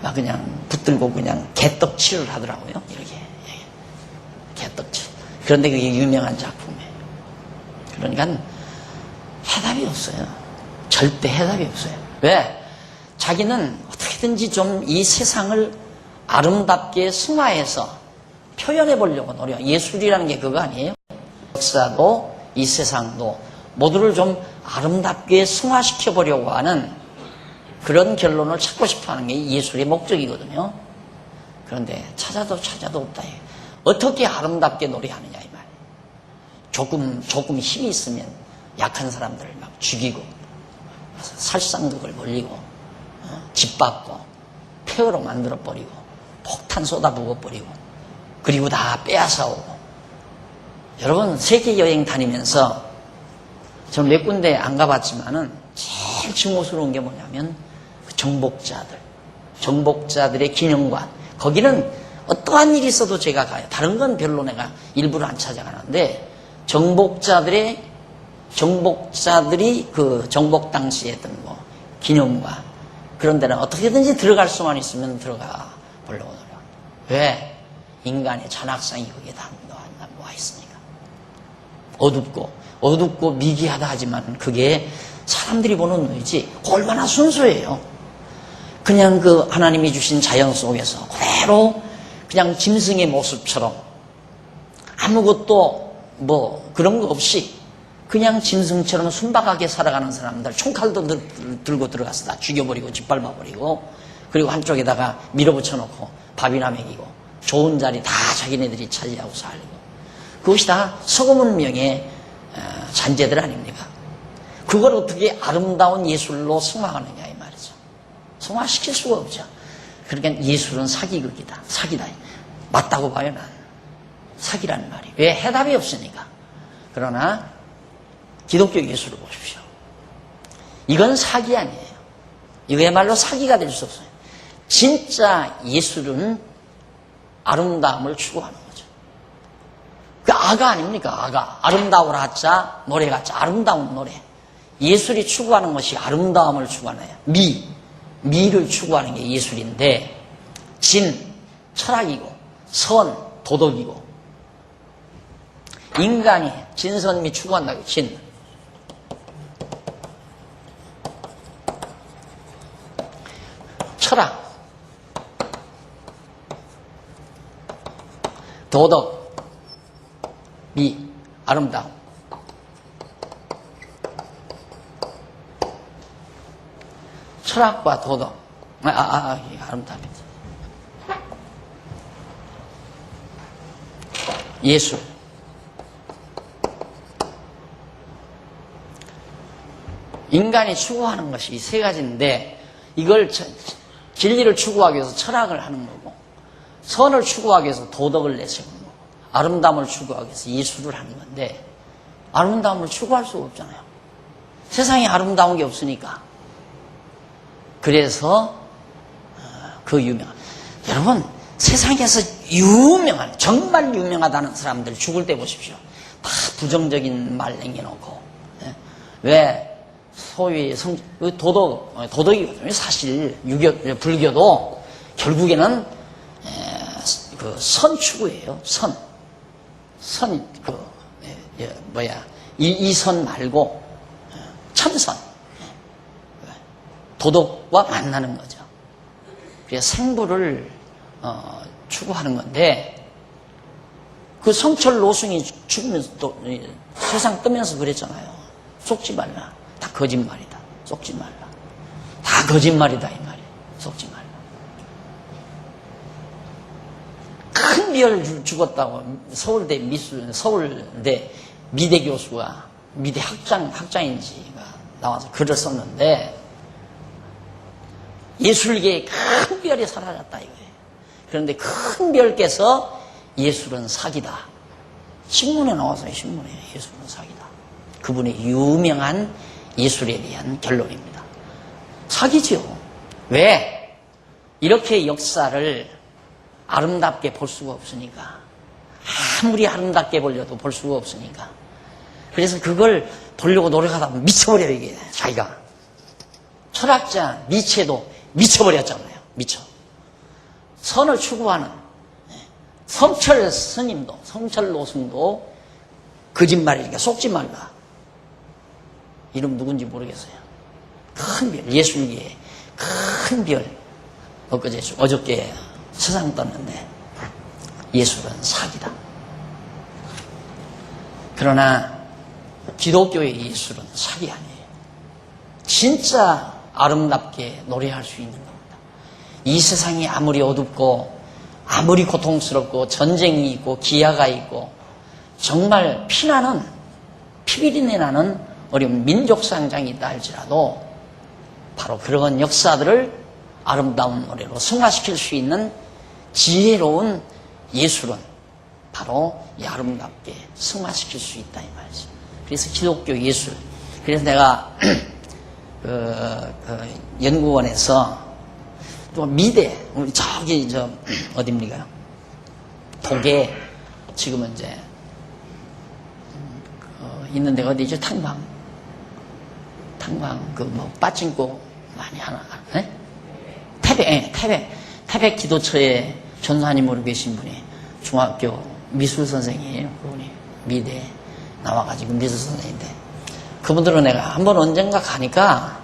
막 그냥 붙들고 그냥 개떡칠을 하더라고요. 이렇게 개떡칠. 그런데 그게 유명한 작품이에요. 그러니까 해답이 없어요. 절대 해답이 없어요. 왜? 자기는 어떻게든지 좀 이 세상을 아름답게 승화해서 표현해 보려고 노력. 예술이라는 게 그거 아니에요? 역사도 이 세상도 모두를 좀 아름답게 승화시켜 보려고 하는 그런 결론을 찾고 싶어 하는 게 예술의 목적이거든요. 그런데 찾아도 없다. 어떻게 아름답게 노래하느냐 이 말이에요. 조금 힘이 있으면 약한 사람들을 막 죽이고 살상극을 벌리고 짓밟고 폐허로 만들어버리고 폭탄 쏟아부어 버리고 그리고 다 빼앗아오고. 여러분 세계 여행 다니면서 저는 몇 군데 안 가봤지만은 제일 증오스러운 게 뭐냐면 그 정복자들의 기념관. 거기는 어떠한 일이 있어도 제가 가요. 다른 건 별로 내가 일부러 안 찾아가는데 정복자들이 그 정복 당시에 했던 뭐 기념관 그런 데는 어떻게든지 들어갈 수만 있으면 들어가 보려고 노력. 왜? 인간의 잔악성이 거기에 다 모아 있으니까. 어둡고 미개하다 하지만 그게 사람들이 보는 눈이지 얼마나 순수해요. 그냥 그 하나님이 주신 자연 속에서 그대로 그냥 짐승의 모습처럼 아무것도 뭐 그런 거 없이 그냥 짐승처럼 순박하게 살아가는 사람들 총칼도 들고 들어가서 다 죽여버리고 짓밟아버리고 그리고 한쪽에다가 밀어붙여 놓고 밥이나 먹이고 좋은 자리 다 자기네들이 차지하고 살고 그것이 다 서구문명의 잔재들 아닙니까? 그걸 어떻게 아름다운 예술로 승화하느냐 이 말이죠. 승화시킬 수가 없죠. 그러니까 예술은 사기극이다. 사기다. 맞다고 봐요 난. 사기라는 말이. 왜? 해답이 없으니까. 그러나 기독교 예술을 보십시오. 이건 사기 아니에요. 이거야말로 사기가 될 수 없어요. 진짜 예술은 아름다움을 추구하는 거죠. 그 아가 아닙니까? 아가. 아름다우라 하자 노래 같자 아름다운 노래. 예술이 추구하는 것이 아름다움을 추구하는 거예요. 미를 추구하는 게 예술인데 진, 철학이고 선, 도덕이고 인간이 진선미 추구한다고 진. 철학. 도덕, 미, 아름다움. 철학과 도덕, 아름다움. 예술. 인간이 추구하는 것이 이 세 가지인데, 이걸 진리를 추구하기 위해서 철학을 하는 거고, 선을 추구하기 위해서 도덕을 내세우는 거고, 아름다움을 추구하기 위해서 예술을 하는 건데, 아름다움을 추구할 수가 없잖아요. 세상에 아름다운 게 없으니까. 그래서 그 유명한, 여러분 세상에서 유명한, 정말 유명하다는 사람들 죽을 때 보십시오. 다 부정적인 말 남겨놓고. 왜? 소위 도덕이거든요. 사실 불교도 결국에는 그 선 추구예요. 이 선 말고 참선. 도덕과 만나는 거죠. 그래서 생부를 추구하는 건데, 그 성철 노승이 죽으면서 또 세상 뜨면서 그랬잖아요. 속지 말라. 다 거짓말이다. 속지 말라. 다 거짓말이다 이 말이에요. 속지 말라. 큰 별 죽었다고 서울대 미대 교수가, 미대 학장인지가 나와서 글을 썼는데, 예술계의 큰 별이 사라졌다 이거예요. 그런데 큰 별께서 예술은 사기다. 신문에 나와서요. 신문에 예술은 사기다. 그분의 유명한 예술에 대한 결론입니다. 사기죠. 왜? 이렇게 역사를 아름답게 볼 수가 없으니까. 아무리 아름답게 보려도 볼 수가 없으니까. 그래서 그걸 보려고 노력하다 보면 미쳐버려요 이게. 자기가. 철학자 니체도 미쳐버렸잖아요. 미쳐. 선을 추구하는 성철 스님도, 성철 노승도 거짓말이니까 속지 말라. 이름 누군지 모르겠어요. 큰 별, 예술계의 큰 별. 어저께 세상 떴는데 예술은 사기다. 그러나 기독교의 예술은 사기 아니에요. 진짜 아름답게 노래할 수 있는 겁니다. 이 세상이 아무리 어둡고 아무리 고통스럽고 전쟁이 있고 기아가 있고 정말 피나는 피비린내 나는 어려운 민족상장이 있다 할지라도 바로 그런 역사들을 아름다운 노래로 승화시킬 수 있는 지혜로운 예술은 바로 이 아름답게 승화시킬 수 있다 이 말이죠. 그래서 기독교 예술. 그래서 내가 연구원에서 또 미대, 우리 저기 어딥니까요? 독에 지금은 이제 있는 데가 어디죠? 탕방 빠찡고 많이 하나, 네? 태백 기도처에 전사님으로 계신 분이 중학교 미술 선생이에요. 그분이 미대 나와가지고 미술 선생인데, 그분들은 내가 한번 언젠가 가니까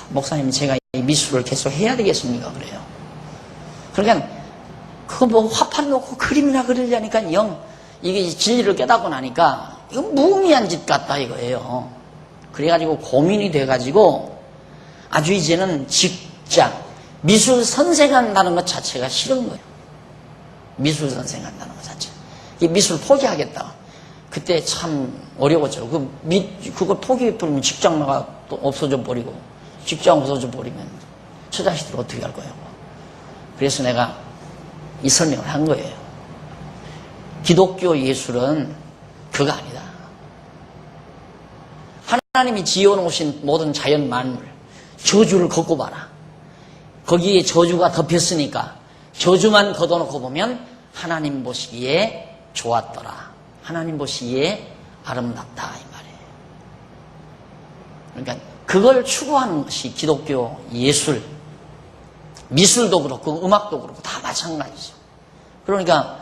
목사님 제가 이 미술을 계속 해야 되겠습니까? 그래요. 그러니까 그거 뭐 화판 놓고 그림이나 그리려니까 이게 진리를 깨닫고 나니까 이건 무의미한 짓 같다 이거예요. 그래가지고 고민이 돼가지고 아주 이제는 직장 미술 선생 한다는 것 자체가 싫은 거예요. 미술 선생 한다는 것 자체. 이 미술 포기하겠다. 그때 참 어려웠죠. 그걸 포기해버리면 직장 나가 또 없어져 버리고, 직장 없어져 버리면 처자식들 어떻게 할 거예요? 그래서 내가 이 설명을 한 거예요. 기독교 예술은 그거 아니다. 하나님이 지어놓으신 모든 자연 만물, 저주를 걷고 봐라. 거기에 저주가 덮였으니까 저주만 걷어놓고 보면 하나님 보시기에 좋았더라. 하나님 보시기에 아름답다 이 말이에요. 그러니까 그걸 추구하는 것이 기독교 예술, 미술도 그렇고 음악도 그렇고 다 마찬가지죠. 그러니까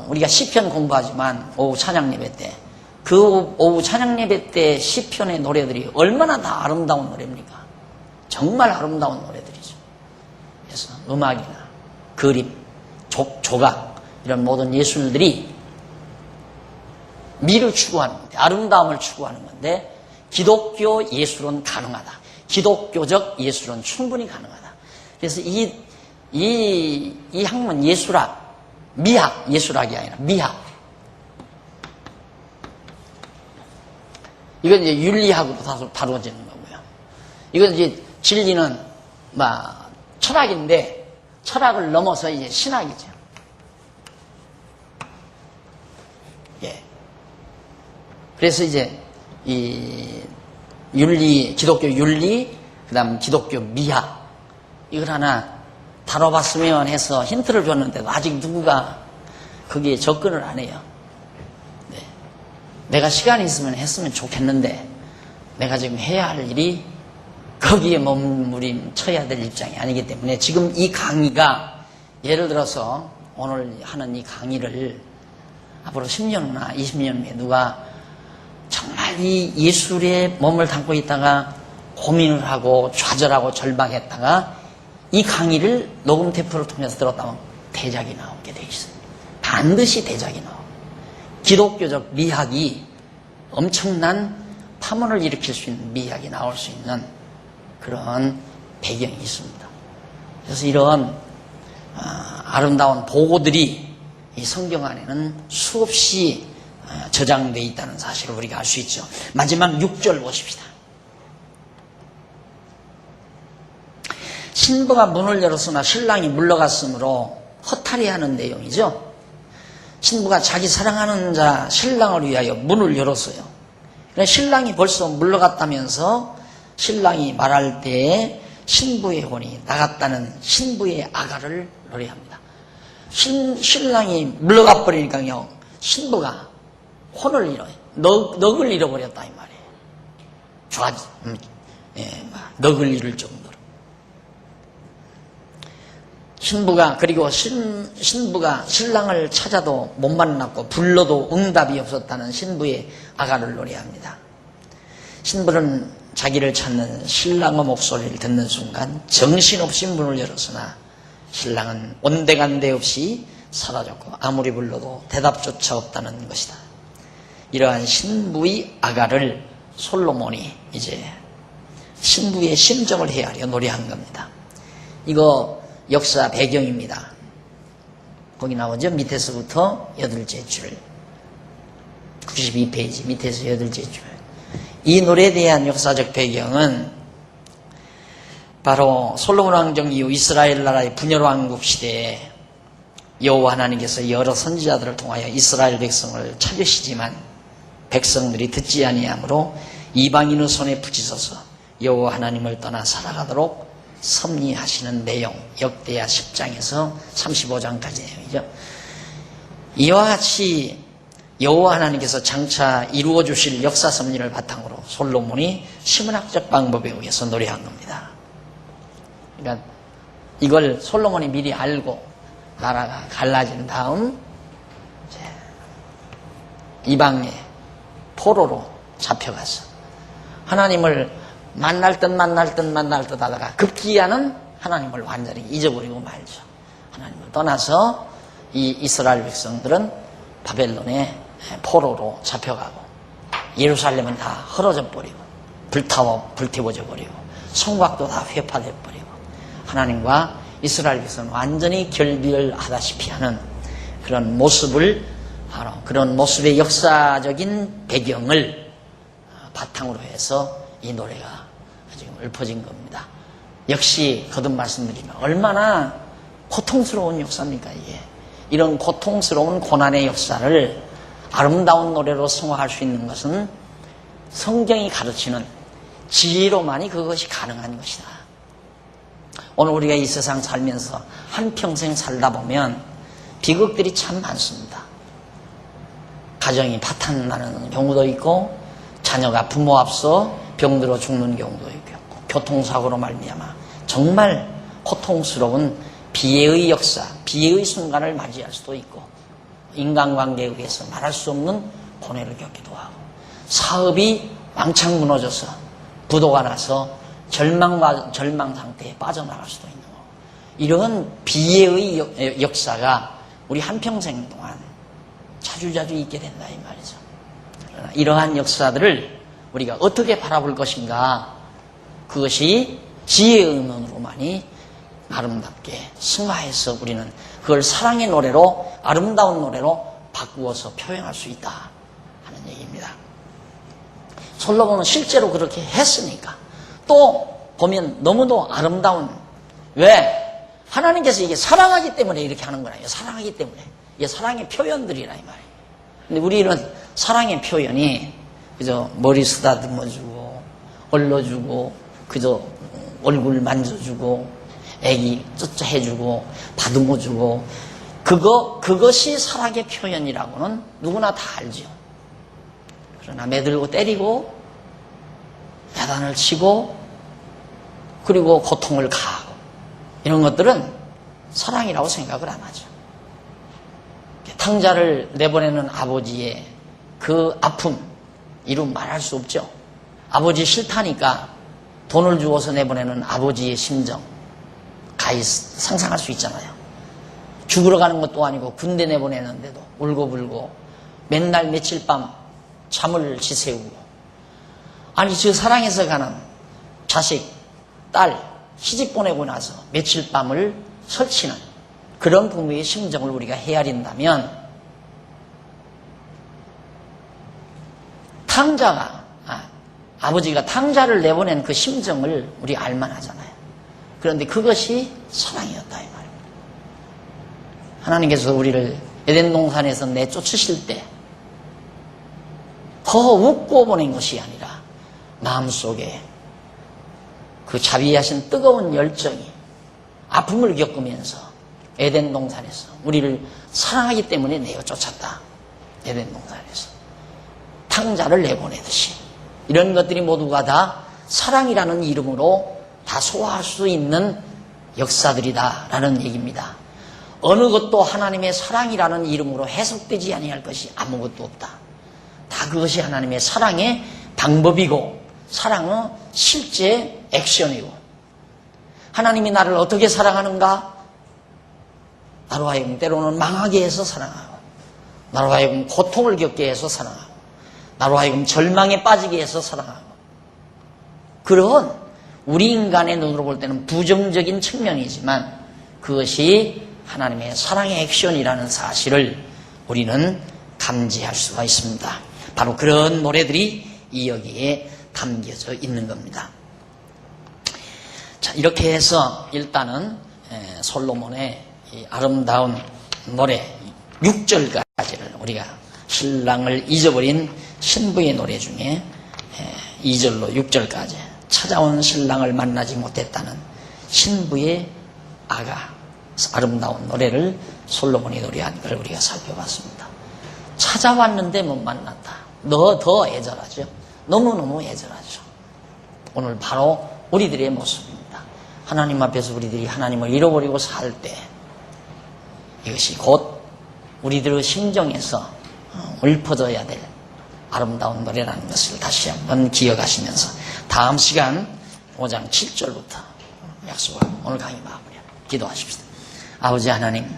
우리가 시편 공부하지만 오후 찬양 예배 때, 그 오후 찬양 예배 때 시편의 노래들이 얼마나 다 아름다운 노래입니까? 정말 아름다운 노래들이죠. 그래서 음악이나 그림, 조각 이런 모든 예술들이 미를 추구하는 건데, 아름다움을 추구하는 건데, 기독교 예술은 가능하다. 기독교적 예술은 충분히 가능하다. 그래서 이 학문 예술학, 미학, 예술학이 아니라 미학. 이건 이제 윤리학으로 다루어지는 거고요. 이건 이제 진리는 철학인데, 철학을 넘어서 이제 신학이죠. 예. 그래서 이제 이 윤리, 기독교 윤리, 그 다음 기독교 미학, 이걸 하나 다뤄봤으면 해서 힌트를 줬는데도 아직 누구가 거기에 접근을 안 해요. 네. 내가 시간이 있으면 했으면 좋겠는데 내가 지금 해야 할 일이 거기에 몸부림쳐야 될 입장이 아니기 때문에 지금 이 강의가 예를 들어서 오늘 하는 이 강의를 앞으로 10년 후나 20년 후에 누가 정말 이 예술에 몸을 담고 있다가 고민을 하고 좌절하고 절망했다가 이 강의를 녹음 테이프를 통해서 들었다면 대작이 나오게 돼 있어요. 반드시 대작이 나와요. 기독교적 미학이 엄청난 파문을 일으킬 수 있는 미학이 나올 수 있는 그런 배경이 있습니다. 그래서 이런 아름다운 보고들이 이 성경 안에는 수없이 저장되어 있다는 사실을 우리가 알 수 있죠. 마지막 6절 보십시다. 신부가 문을 열었으나 신랑이 물러갔으므로 허탈해하는 내용이죠. 신부가 자기 사랑하는 자 신랑을 위하여 문을 열었어요. 신랑이 벌써 물러갔다면서 신랑이 말할 때에 신부의 혼이 나갔다는 신부의 아가를 노래합니다. 신랑이 물러가 버리니까요, 신부가 혼을 잃어요. 넋을 잃어버렸다 이 말이에요. 넋을 잃을 정도로. 그리고 신부가 신랑을 찾아도 못 만났고 불러도 응답이 없었다는 신부의 아가를 노래합니다. 신부는 자기를 찾는 신랑의 목소리를 듣는 순간 정신없이 문을 열었으나 신랑은 온데간데 없이 사라졌고 아무리 불러도 대답조차 없다는 것이다. 이러한 신부의 아가를 솔로몬이 이제 신부의 심정을 헤아려 노래한 겁니다. 이거 역사 배경입니다. 거기 나오죠. 밑에서부터 8째 줄, 92페이지 밑에서 8째 줄. 이 노래에 대한 역사적 배경은 바로 솔로몬 왕정 이후 이스라엘 나라의 분열왕국 시대에 여호와 하나님께서 여러 선지자들을 통하여 이스라엘 백성을 찾으시지만 백성들이 듣지 아니하므로 이방인의 손에 부치셔서 여호와 하나님을 떠나 살아가도록 섭리하시는 내용, 역대하 10장에서 35장까지 내용이죠. 이와 같이 여호와 하나님께서 장차 이루어 주실 역사 섭리를 바탕으로 솔로몬이 시문학적 방법에 의해서 노래한 겁니다. 그러니까 이걸 솔로몬이 미리 알고 나라가 갈라진 다음 이방의 포로로 잡혀가서 하나님을 만날 듯 하다가 급기야는 하나님을 완전히 잊어버리고 말죠. 하나님을 떠나서 이 이스라엘 백성들은 바벨론의 포로로 잡혀가고 예루살렘은 다 헐어져 버리고 불태워져 버리고 성곽도 다 회파돼 버리고 하나님과 이스라엘 백성은 완전히 결별하다시피 하는 그런 모습을 바로 그런 모습의 역사적인 배경을 바탕으로 해서 이 노래가 지금 읊어진 겁니다. 역시 거듭 말씀드리면 얼마나 고통스러운 역사입니까 이게. 이런 고통스러운 고난의 역사를 아름다운 노래로 성화할 수 있는 것은 성경이 가르치는 지혜로만이 그것이 가능한 것이다. 오늘 우리가 이 세상 살면서 한평생 살다 보면 비극들이 참 많습니다. 가정이 파탄나는 경우도 있고 자녀가 부모 앞서 병들어 죽는 경우도 있고 교통사고로 말미암아 정말 고통스러운 비애의 역사, 비애의 순간을 맞이할 수도 있고 인간관계에 의해서 말할 수 없는 고뇌를 겪기도 하고 사업이 왕창 무너져서 부도가 나서 절망 상태에 빠져나갈 수도 있는 거고 이런 비애의 역사가 우리 한평생 동안 자주자주 있게 된다 이 말이죠. 그러나 이러한 역사들을 우리가 어떻게 바라볼 것인가, 그것이 지혜의 의문으로만이 아름답게 승화해서 우리는 그걸 사랑의 노래로, 아름다운 노래로 바꾸어서 표현할 수 있다 하는 얘기입니다. 솔로몬은 실제로 그렇게 했으니까. 또 보면 너무도 아름다운, 왜? 하나님께서 이게 사랑하기 때문에 이렇게 하는 거예요. 사랑하기 때문에. 이게 사랑의 표현들이라 이 말이에요. 근데 우리는 사랑의 표현이 그저 머리 쓰다듬어주고, 얼러주고, 그저 얼굴 만져주고, 애기 쩌쩌 해주고, 다듬어주고, 그것이 사랑의 표현이라고는 누구나 다 알죠. 그러나 매들고 때리고, 야단을 치고, 그리고 고통을 가하고, 이런 것들은 사랑이라고 생각을 안 하죠. 탕자를 내보내는 아버지의 그 아픔, 이루 말할 수 없죠. 아버지 싫다니까 돈을 주어서 내보내는 아버지의 심정, 가히 상상할 수 있잖아요. 죽으러 가는 것도 아니고 군대 내보내는데도 울고불고 맨날 며칠 밤 잠을 지새우고, 아니 저 사랑해서 가는 자식, 딸 시집 보내고 나서 며칠 밤을 설치는 그런 부모의 심정을 우리가 헤아린다면, 아버지가 탕자를 내보낸 그 심정을 우리 알만 하잖아요. 그런데 그것이 사랑이었다 이 말입니다. 하나님께서 우리를 에덴 동산에서 내쫓으실 때 더 웃고 보낸 것이 아니라 마음속에 그 자비하신 뜨거운 열정이 아픔을 겪으면서 에덴 동산에서 우리를 사랑하기 때문에 내어 쫓았다. 에덴 동산에서 탕자를 내보내듯이 이런 것들이 모두가 다 사랑이라는 이름으로 다 소화할 수 있는 역사들이다라는 얘기입니다. 어느 것도 하나님의 사랑이라는 이름으로 해석되지 아니할 것이 아무것도 없다. 다 그것이 하나님의 사랑의 방법이고 사랑은 실제 액션이고, 하나님이 나를 어떻게 사랑하는가? 나로 하여금 때로는 망하게 해서 사랑하고, 나로 하여금 고통을 겪게 해서 사랑하고, 나로 하여금 절망에 빠지게 해서 사랑하고, 그런 우리 인간의 눈으로 볼 때는 부정적인 측면이지만 그것이 하나님의 사랑의 액션이라는 사실을 우리는 감지할 수가 있습니다. 바로 그런 노래들이 이 여기에 담겨져 있는 겁니다. 자, 이렇게 해서 일단은 솔로몬의 이 아름다운 노래 6절까지를 우리가 신랑을 잊어버린 신부의 노래 중에 2절로 6절까지 찾아온 신랑을 만나지 못했다는 신부의 아름다운 노래를 솔로몬이 노래한 걸 우리가 살펴봤습니다. 찾아왔는데 못 만났다. 더 애절하죠. 너무너무 애절하죠. 오늘 바로 우리들의 모습입니다. 하나님 앞에서 우리들이 하나님을 잃어버리고 살 때 이것이 곧 우리들의 심정에서 읊어져야 될 아름다운 노래라는 것을 다시 한번 기억하시면서 다음 시간 5장 7절부터 약속하고 오늘 강의 마무리합니다. 기도하십시다. 아버지 하나님,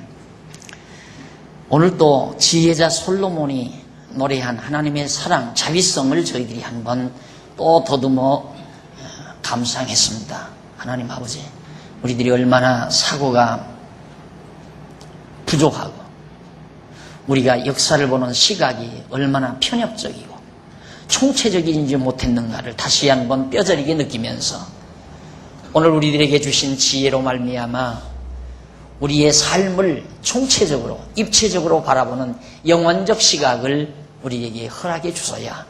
오늘 또 지혜자 솔로몬이 노래한 하나님의 사랑, 자비성을 저희들이 한번 또 더듬어 감상했습니다. 하나님 아버지, 우리들이 얼마나 사고가 부족하고 우리가 역사를 보는 시각이 얼마나 편협적이고 총체적이지 못했는가를 다시 한번 뼈저리게 느끼면서 오늘 우리들에게 주신 지혜로 말미암아 우리의 삶을 총체적으로, 입체적으로 바라보는 영원적 시각을 우리에게 허락해 주소야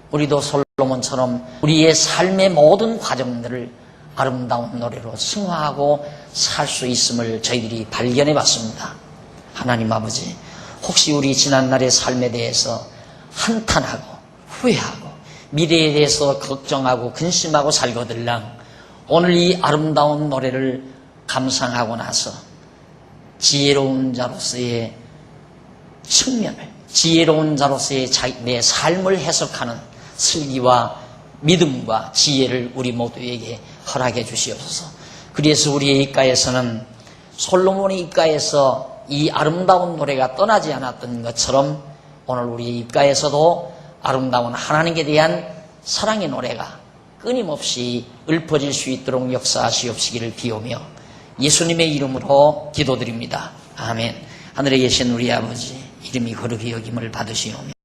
우리도 솔로몬처럼 우리의 삶의 모든 과정들을 아름다운 노래로 승화하고 살 수 있음을 저희들이 발견해 봤습니다. 하나님 아버지, 혹시 우리 지난날의 삶에 대해서 한탄하고 후회하고 미래에 대해서 걱정하고 근심하고 살거들랑 오늘 이 아름다운 노래를 감상하고 나서 지혜로운 자로서의 측면을, 지혜로운 자로서의 내 삶을 해석하는 슬기와 믿음과 지혜를 우리 모두에게 허락해 주시옵소서. 그래서 우리의 입가에서는 솔로몬의 입가에서 이 아름다운 노래가 떠나지 않았던 것처럼 오늘 우리 입가에서도 아름다운 하나님께 대한 사랑의 노래가 끊임없이 읊어질 수 있도록 역사하시옵시기를 비오며 예수님의 이름으로 기도드립니다. 아멘. 하늘에 계신 우리 아버지, 이름이 거룩히 여김을 받으시오며